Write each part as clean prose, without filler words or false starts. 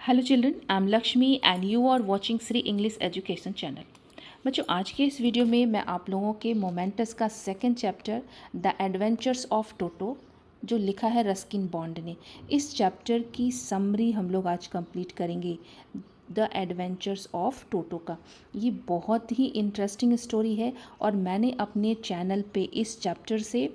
Hello children, I am Lakshmi and you are watching Shri English education channel. बच्चों, आज के इस वीडियो में मैं आप लोगों के मोमेंटस का second chapter the adventures of Toto जो लिखा है रस्किन बॉन्ड ने, इस चैप्टर की समरी हम लोग आज कंप्लीट करेंगे। द एडवेंचर्स ऑफ टोटो का ये बहुत ही इंटरेस्टिंग स्टोरी है और मैंने अपने चैनल पे इस चैप्टर से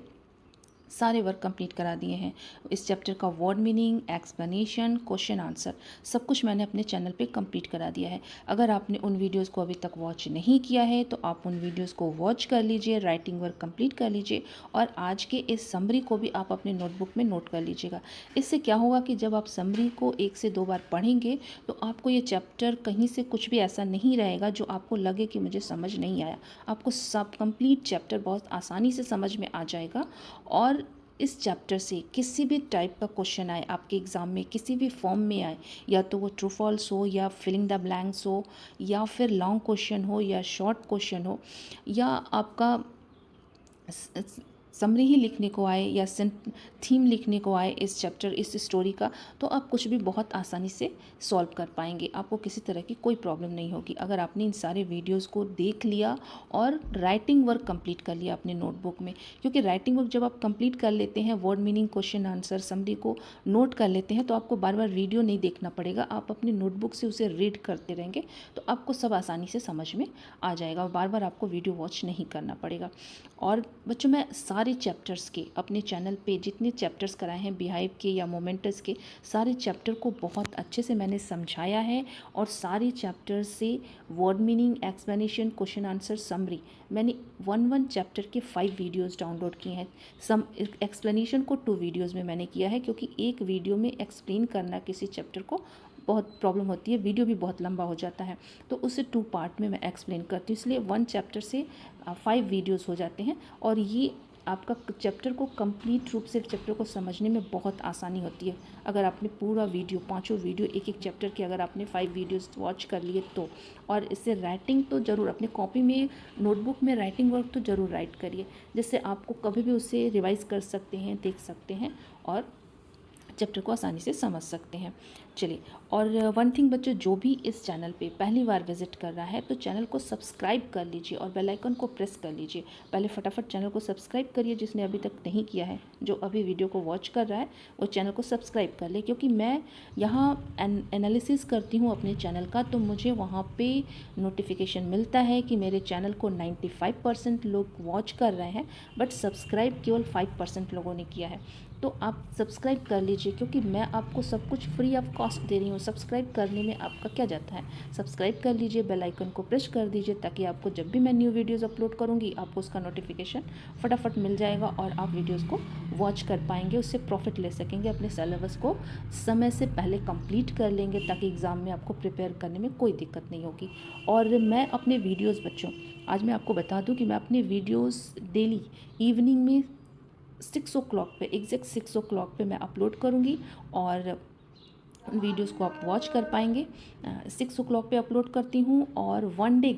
सारे वर्क कंप्लीट करा दिए हैं। इस चैप्टर का word meaning, explanation, question answer सब कुछ मैंने अपने चैनल पे कंप्लीट करा दिया है। अगर आपने उन वीडियोस को अभी तक वॉच नहीं किया है तो आप उन वीडियोस को वॉच कर लीजिए, राइटिंग वर्क कंप्लीट कर लीजिए और आज के इस समरी को भी आप अपने नोटबुक में नोट कर लीजिएगा। इससे क्या होगा कि जब आप समरी को 1 से 2 बार पढ़ेंगे तो आपको ये चैप्टर कहीं से कुछ भी ऐसा नहीं रहेगा जो आपको लगे कि मुझे समझ नहीं आया। आपको सब कंप्लीट चैप्टर बहुत आसानी से समझ में आ जाएगा और इस चैप्टर से किसी भी टाइप का क्वेश्चन आए आपके एग्ज़ाम में, किसी भी फॉर्म में आए, या तो वो ट्रू फॉल्स हो या फिलिंग द ब्लैंक्स हो या फिर लॉन्ग क्वेश्चन हो या शॉर्ट क्वेश्चन हो या आपका समरी ही लिखने को आए या थीम लिखने को आए इस चैप्टर इस स्टोरी का, तो आप कुछ भी बहुत आसानी से सॉल्व कर पाएंगे। आपको किसी तरह की कोई प्रॉब्लम नहीं होगी अगर आपने इन सारे वीडियोस को देख लिया और राइटिंग वर्क कंप्लीट कर लिया अपने नोटबुक में। क्योंकि राइटिंग वर्क जब आप कंप्लीट कर लेते हैं, word meaning, question answer, summary को नोट कर लेते हैं, तो आपको बार बार वीडियो नहीं देखना पड़ेगा। आप अपने नोटबुक से उसे रीड करते रहेंगे तो आपको सब आसानी से समझ में आ जाएगा और बार बार आपको वीडियो वॉच नहीं करना पड़ेगा। और बच्चों, मैं सारे चैप्टर्स के अपने चैनल पे जितने चैप्टर्स कराए हैं बिहाइव के या मोमेंटस के, सारे चैप्टर को बहुत अच्छे से मैंने समझाया है और सारे चैप्टर से word meaning, explanation, question answer, summary मैंने वन चैप्टर के 5 वीडियोस डाउनलोड किए हैं। सम एक्सप्लेनेशन को 2 वीडियोस में मैंने किया है क्योंकि एक वीडियो में एक्सप्लेन करना किसी चैप्टर को बहुत प्रॉब्लम होती है, वीडियो भी बहुत लंबा हो जाता है, तो उसे 2 पार्ट में मैं एक्सप्लेन करती हूँ। इसलिए 1 चैप्टर से 5 वीडियोस हो जाते हैं और ये आपका चैप्टर को कंप्लीट रूप से चैप्टर को समझने में बहुत आसानी होती है अगर आपने पूरा वीडियो, पांचों वीडियो एक एक चैप्टर के अगर आपने 5 वीडियोस वॉच कर लिए तो। और इससे राइटिंग तो ज़रूर अपने कॉपी में, नोटबुक में राइटिंग वर्क तो ज़रूर राइट करिए, जिससे आपको कभी भी उसे रिवाइज कर सकते हैं, देख सकते हैं और चैप्टर को आसानी से समझ सकते हैं। चलिए, और वन थिंग बच्चों, जो भी इस चैनल पे पहली बार विजिट कर रहा है तो चैनल को सब्सक्राइब कर लीजिए और बेल आइकन को प्रेस कर लीजिए। पहले फटाफट चैनल को सब्सक्राइब करिए जिसने अभी तक नहीं किया है। जो अभी वीडियो को वॉच कर रहा है वो चैनल को सब्सक्राइब कर ले, क्योंकि मैं यहाँ एनालिसिस करती हूँ अपने चैनल का, तो मुझे वहाँ पे नोटिफिकेशन मिलता है कि मेरे चैनल को 95% लोग वॉच कर रहे हैं बट सब्सक्राइब केवल 5% लोगों ने किया है। तो आप सब्सक्राइब कर लीजिए क्योंकि मैं आपको सब कुछ फ्री ऑफ कॉस्ट दे रही हूँ। सब्सक्राइब करने में आपका क्या जाता है, सब्सक्राइब कर लीजिए, बेल आइकन को प्रेस कर दीजिए ताकि आपको जब भी मैं न्यू वीडियोस अपलोड करूँगी आपको उसका नोटिफिकेशन फटाफट मिल जाएगा और आप वीडियोस को वॉच कर पाएंगे, उससे प्रॉफिट ले सकेंगे, अपने सिलेबस को समय से पहले कंप्लीट कर लेंगे ताकि एग्ज़ाम में आपको प्रिपेयर करने में कोई दिक्कत नहीं होगी। और मैं अपने वीडियोज़ बच्चों, आज मैं आपको बता दूँ कि मैं अपने वीडियोज़ डेली इवनिंग में 6 o'clock पे, एग्जैक्ट 6 o'clock पे मैं अपलोड करूँगी और उन वीडियोस को आप वॉच कर पाएंगे। 6 o'clock पे अपलोड करती हूँ और 1 डे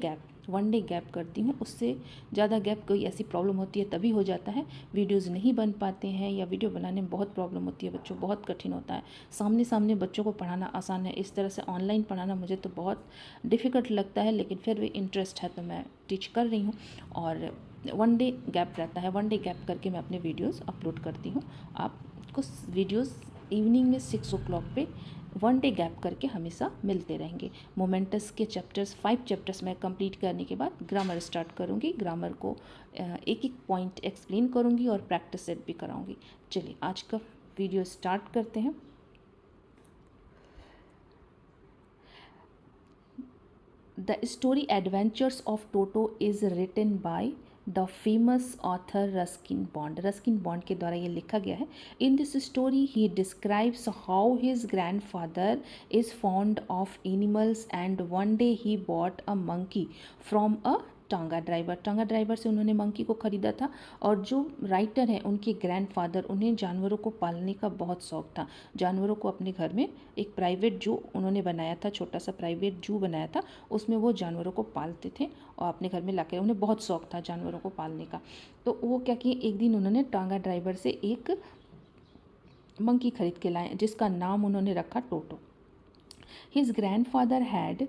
गैप करती हूँ। उससे ज़्यादा गैप कोई ऐसी प्रॉब्लम होती है तभी हो जाता है, वीडियोस नहीं बन पाते हैं या वीडियो बनाने में बहुत प्रॉब्लम होती है बच्चों, बहुत कठिन होता है। सामने सामने बच्चों को पढ़ाना आसान है, इस तरह से ऑनलाइन पढ़ाना मुझे तो बहुत डिफ़िकल्ट लगता है, लेकिन फिर भी इंटरेस्ट है तो मैं टीच कर रही हूँ। और 1 डे गैप रहता है, 1 डे गैप करके मैं अपने वीडियोस अपलोड करती हूँ। आपको वीडियोस इवनिंग में 6 o'clock पे 1 डे गैप करके हमेशा मिलते रहेंगे। मोमेंटस के चैप्टर्स 5 चैप्टर्स मैं कंप्लीट करने के बाद ग्रामर स्टार्ट करूँगी। ग्रामर को एक एक पॉइंट एक्सप्लेन करूँगी और प्रैक्टिस सेट भी कराऊँगी। चलिए, आज का वीडियो स्टार्ट करते हैं। The story Adventures of Toto is written by the famous author Ruskin bond. Ruskin bond के द्वारा ये लिखा गया है। In this story he describes how his grandfather is fond of animals and one day he bought a monkey from a टांगा driver. टांगा driver से उन्होंने मंकी को ख़रीदा था और जो राइटर हैं उनके ग्रैंडफादर, उन्हें जानवरों को पालने का बहुत शौक़ था। जानवरों को अपने घर में एक प्राइवेट जू उन्होंने बनाया था, छोटा सा प्राइवेट जू बनाया था, उसमें वो जानवरों को पालते थे और अपने घर में लाकर, उन्हें बहुत शौक़ था जानवरों को पालने का। तो वो क्या किए, एक दिन उन्होंने टांगा ड्राइवर से एक मंकी खरीद के लाए जिसका नाम उन्होंने रखा Toto. His grandfather had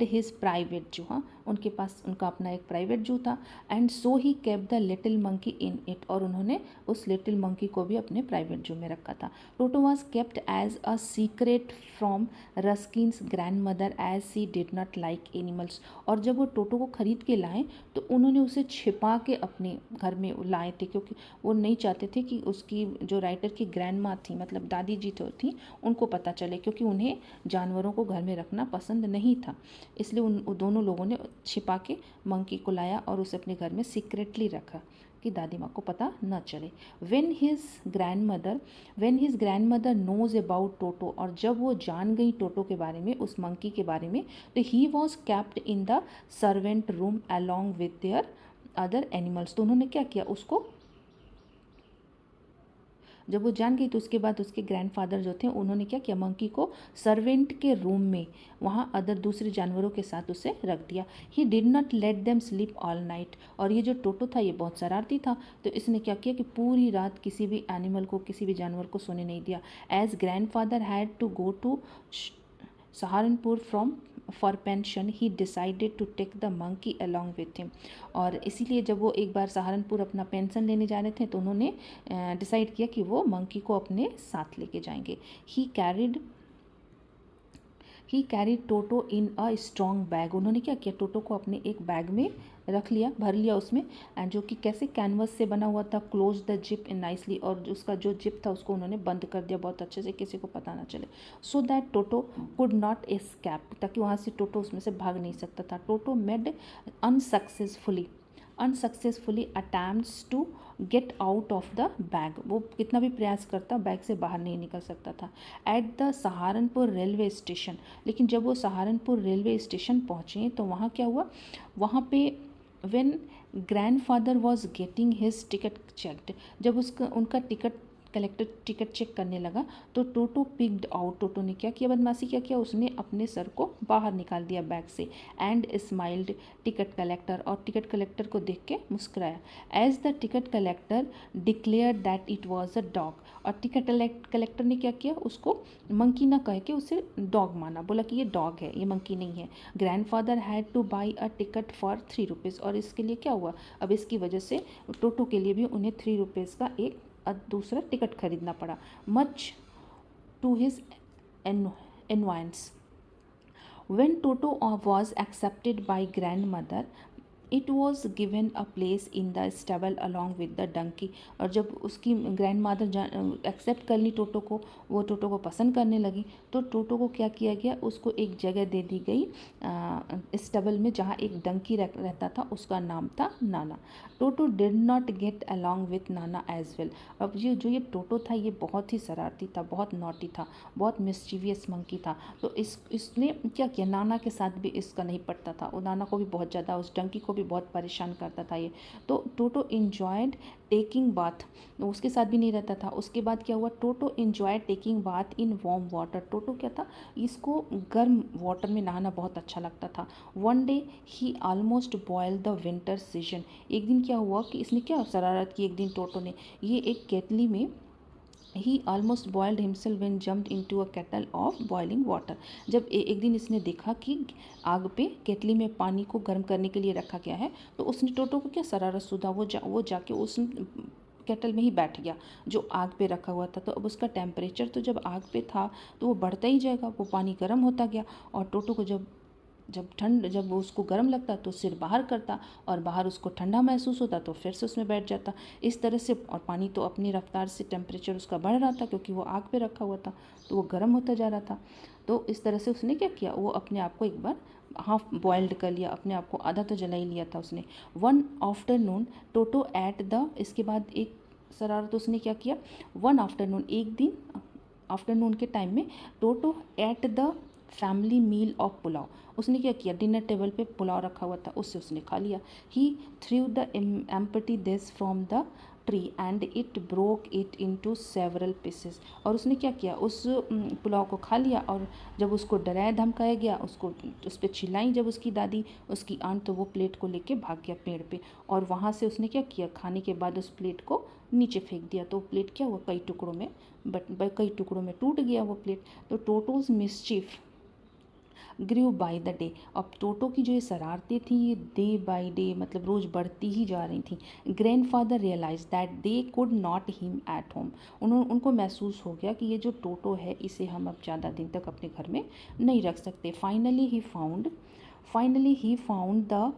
his private zoo, हाँ उनके पास उनका अपना एक प्राइवेट जू था। And so he kept the little monkey in it, और उन्होंने उस लिटिल मंकी को भी अपने प्राइवेट जू में रखा था। Toto was kept as a secret from Ruskin's grandmother as she did not like animals, और जब वो टोटो को खरीद के लाए तो उन्होंने उसे छिपा के अपने घर में लाए थे, क्योंकि वो नहीं चाहते थे कि उसकी जो राइटर की ग्रैंड माँ थी, मतलब दादी जी तो थी, उनको पता चले, क्योंकि उन्हें जानवरों को घर में रखना पसंद नहीं था। इसलिए उन दोनों लोगों ने छिपा के मंकी को लाया और उसे अपने घर में सीक्रेटली रखा कि दादी माँ को पता न चले। When his grandmother knows about Toto, और जब वो जान गई टोटो के बारे में, उस मंकी के बारे में, तो he was capped in the servant room along with their other animals. तो उन्होंने क्या किया, उसको जब वो जान गई तो उसके बाद उसके ग्रैंडफादर जो थे उन्होंने क्या किया, मंकी को सर्वेंट के रूम में वहाँ अदर दूसरे जानवरों के साथ उसे रख दिया। He did not let them sleep all night, और ये जो टोटो था ये बहुत शरारती था, तो इसने क्या किया कि पूरी रात किसी भी एनिमल को, किसी भी जानवर को सोने नहीं दिया। As grandfather had to go to Saharanpur from for pension, he decided to take the monkey along with him, और इसीलिए जब वो एक बार सहारनपुर अपना पेंशन लेने जा रहे थे तो उन्होंने डिसाइड किया कि वो मंकी को अपने साथ लेके जाएंगे। He carried Toto in a strong bag, उन्होंने क्या किया, टोटो को अपने एक बैग में रख लिया, भर लिया उसमें, एंड जो कि कैसे कैनवस से बना हुआ था, close the zip in nicely, और उसका जो जिप था उसको उन्होंने बंद कर दिया बहुत अच्छे से, किसी को पता ना चले, so that toto could not escape, ताकि वहाँ से टोटो उसमें से भाग नहीं सकता था। Toto made unsuccessfully attempts to get out of the bag, वो कितना भी प्रयास करता बैग से बाहर नहीं निकल सकता था। At the Saharanpur railway station, लेकिन जब वो सहारनपुर रेलवे स्टेशन पहुँचे तो वहाँ क्या हुआ, वहाँ पे when grandfather was getting his ticket checked, जब उसका उनका कलेक्टर टिकट चेक करने लगा तो टोटो पिक्ड आउट, टोटो ने क्या किया, बदमाशी क्या किया, उसने अपने सर को बाहर निकाल दिया बैग से, एंड स्माइल्ड टिकट कलेक्टर, और टिकट कलेक्टर को देख के मुस्कुराया। As the ticket collector declare that it was a dog, और टिकट कलेक्टर ने क्या किया, उसको मंकी ना कह के उसे डॉग माना, बोला कि ये डॉग है, ये मंकी नहीं है। Grandfather had two by a ticket for 3 rupees, और इसके लिए क्या हुआ, अब इसकी वजह से टोटो के लिए भी उन्हें 3 रुपीज़ का एक दूसरा टिकट खरीदना पड़ा। Much to his annoyance. When Toto was accepted by grandmother, it was given a place in the stable along with the donkey, और जब उसकी ग्रैंड मादर एक्सेप्ट कर ली टोटो को, वो टोटो को पसंद करने लगी, तो टोटो को क्या किया गया, उसको एक जगह दे दी गई स्टेबल में जहाँ एक डंकी रहता था, उसका नाम था Nana. Toto did not get along with Nana as well, अब ये टोटो था ये बहुत ही शरारती था, बहुत नॉटी था, बहुत मिस्चीवियस मंकी था, तो इसने क्या किया, नाना के साथ भी इसका नहीं पड़ता था, वो नाना को भी बहुत ज़्यादा, उस डंकी को भी बहुत परेशान करता था ये। तो टोटो इंजॉयड टेकिंग बाथ, उसके साथ भी नहीं रहता था। उसके बाद क्या हुआ, Toto enjoyed taking bath in warm water, Toto क्या था, इसको गर्म वाटर में नहाना बहुत अच्छा लगता था। One day he almost boil the winter season, एक दिन क्या हुआ कि इसने क्या शरारत की, एक दिन टोटो ने ये एक केतली में he almost boiled himself when jumped into a kettle of boiling water, जब एक दिन इसने देखा कि आग पे केतली में पानी को गर्म करने के लिए रखा गया है, तो उसने टोटो को क्या शरारत सूझा, वो जाके उस केटल में ही बैठ गया जो आग पे रखा हुआ था। तो अब उसका टेम्परेचर तो जब आग पे था तो वो बढ़ता ही जाएगा, वो पानी गर्म होता गया, और टोटो को जब उसको गर्म लगता तो सिर बाहर करता, और बाहर उसको ठंडा महसूस होता तो फिर से उसमें बैठ जाता, इस तरह से। और पानी तो अपनी रफ्तार से टेम्परेचर उसका बढ़ रहा था, क्योंकि वो आग पे रखा हुआ था तो वो गर्म होता जा रहा था। तो इस तरह से उसने क्या किया, वो अपने आप को एक बार हाफ बॉइल्ड कर लिया, अपने आप को आधा तो जला ही लिया था उसने। One afternoon toto ate the, इसके बाद एक शरारत उसने क्या किया, वन आफ्टरनून, एक दिन आफ्टरनून के टाइम में Toto ate the family meal of pulao, उसने क्या किया, डिनर टेबल पे पुलाव रखा हुआ था, उससे उसने खा लिया। He threw the empty dish from the tree and it broke it into several pieces. और उसने क्या किया, उस पुलाव को खा लिया और जब उसको डराया धमकाया गया, उसको उस पर चिल्लाई जब उसकी दादी, उसकी आंट, तो वो प्लेट को लेके भाग गया पेड़ पे। और वहाँ से उसने क्या किया, खाने के बाद उस प्लेट को नीचे फेंक दिया। तो प्लेट क्या हुआ, कई टुकड़ों में कई टुकड़ों में टूट गया वो प्लेट। तो Toto's mischief grew by the day. अब टोटो की जो ये शरारतें थी ये डे बाय डे मतलब रोज़ बढ़ती ही जा रही थी। Grandfather realize that they could not him at home. उनको महसूस हो गया कि ये जो टोटो है इसे हम अब ज़्यादा दिन तक अपने घर में नहीं रख सकते। फाइनली ही फाउंड द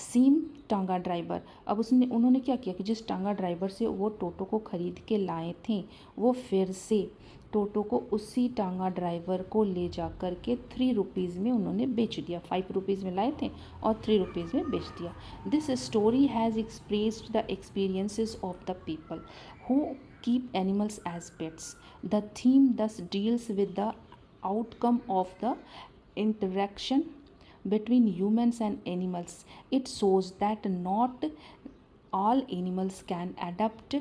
सीम टांगा ड्राइवर। अब उन्होंने क्या किया कि जिस टांगा ड्राइवर से वो टोटो को ख़रीद के लाए थे, वो फिर से टोटो को उसी टांगा ड्राइवर को ले जा कर के 3 रुपीज़ में उन्होंने बेच दिया। 5 रुपीज़ में लाए थे और 3 रुपीज़ में बेच दिया। This story has expressed the experiences of the people who keep animals as pets. The theme thus deals with the outcome of the interaction between humans and animals. It shows that not all animals can adapt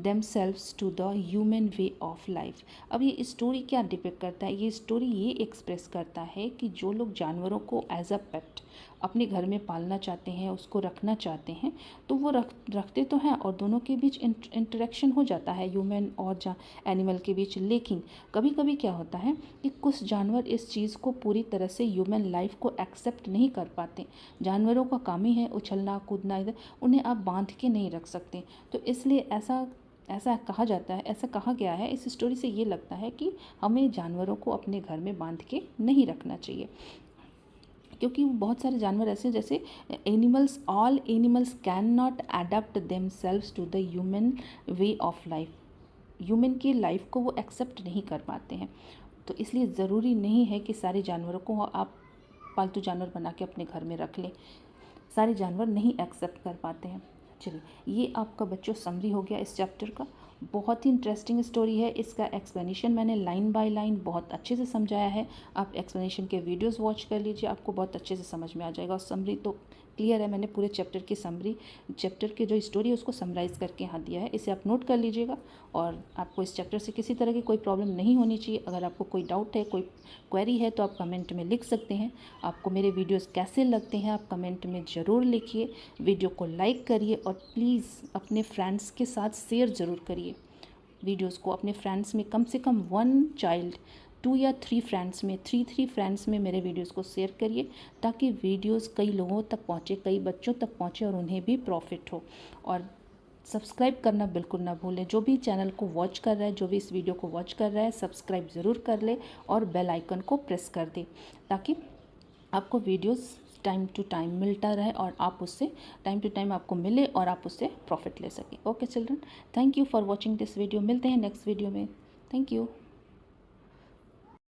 themselves to the human way of life। अब ये story क्या depict करता है, ये story ये express करता है कि जो लोग जानवरों को एज अ पेट अपने घर में पालना चाहते हैं, उसको रखना चाहते हैं, तो वो रखते तो हैं और दोनों के बीच इंटरेक्शन हो जाता है ह्यूमन और एनिमल के बीच। लेकिन कभी कभी क्या होता है कि कुछ जानवर इस चीज़ को पूरी तरह से ह्यूमन लाइफ को एक्सेप्ट नहीं कर पाते। जानवरों का काम ही है उछलना कूदना, इधर उन्हें आप बांध के नहीं रख सकते। तो इसलिए ऐसा कहा जाता है, ऐसा कहा गया है, इस स्टोरी से ये लगता है कि हमें जानवरों को अपने घर में बांध के नहीं रखना चाहिए, क्योंकि बहुत सारे जानवर ऐसे जैसे all animals can not adapt themselves to the human way of life. Human की लाइफ को वो एक्सेप्ट नहीं कर पाते हैं। तो इसलिए ज़रूरी नहीं है कि सारे जानवरों को आप पालतू जानवर बना के अपने घर में रख लें। सारे जानवर नहीं एक्सेप्ट कर पाते हैं। चलिए, ये आपका बच्चों समरी हो गया इस चैप्टर का। बहुत ही इंटरेस्टिंग स्टोरी है। इसका एक्सप्लेनेशन मैंने लाइन बाय लाइन बहुत अच्छे से समझाया है। आप एक्सप्लेनेशन के वीडियोस वॉच कर लीजिए, आपको बहुत अच्छे से समझ में आ जाएगा। और समरी तो क्लियर है, मैंने पूरे चैप्टर की समरी, चैप्टर की जो स्टोरी है उसको समराइज़ करके यहाँ दिया है। इसे आप नोट कर लीजिएगा और आपको इस चैप्टर से किसी तरह की कोई प्रॉब्लम नहीं होनी चाहिए। अगर आपको कोई डाउट है, कोई क्वेरी है, तो आप कमेंट में लिख सकते हैं। आपको मेरे वीडियोस कैसे लगते हैं आप कमेंट में ज़रूर लिखिए। वीडियो को लाइक करिए और प्लीज़ अपने फ्रेंड्स के साथ शेयर ज़रूर करिए। वीडियोस को अपने फ्रेंड्स में कम से कम 1 चाइल्ड 2 या 3 फ्रेंड्स में 3 फ्रेंड्स में मेरे वीडियोस को शेयर करिए, ताकि वीडियोस कई लोगों तक पहुँचे, कई बच्चों तक पहुँचे और उन्हें भी प्रॉफिट हो। और सब्सक्राइब करना बिल्कुल ना भूलें। जो भी चैनल को वॉच कर रहा है, जो भी इस वीडियो को वॉच कर रहा है, सब्सक्राइब ज़रूर कर ले और बेल आइकन को प्रेस कर दे, ताकि आपको वीडियोस टाइम टू टाइम मिलता रहे और आप उससे टाइम टू टाइम आपको मिले और आप उससे प्रॉफिट ले सकें। Okay children, thank you for watching this video. मिलते हैं नेक्स्ट वीडियो में। Thank you.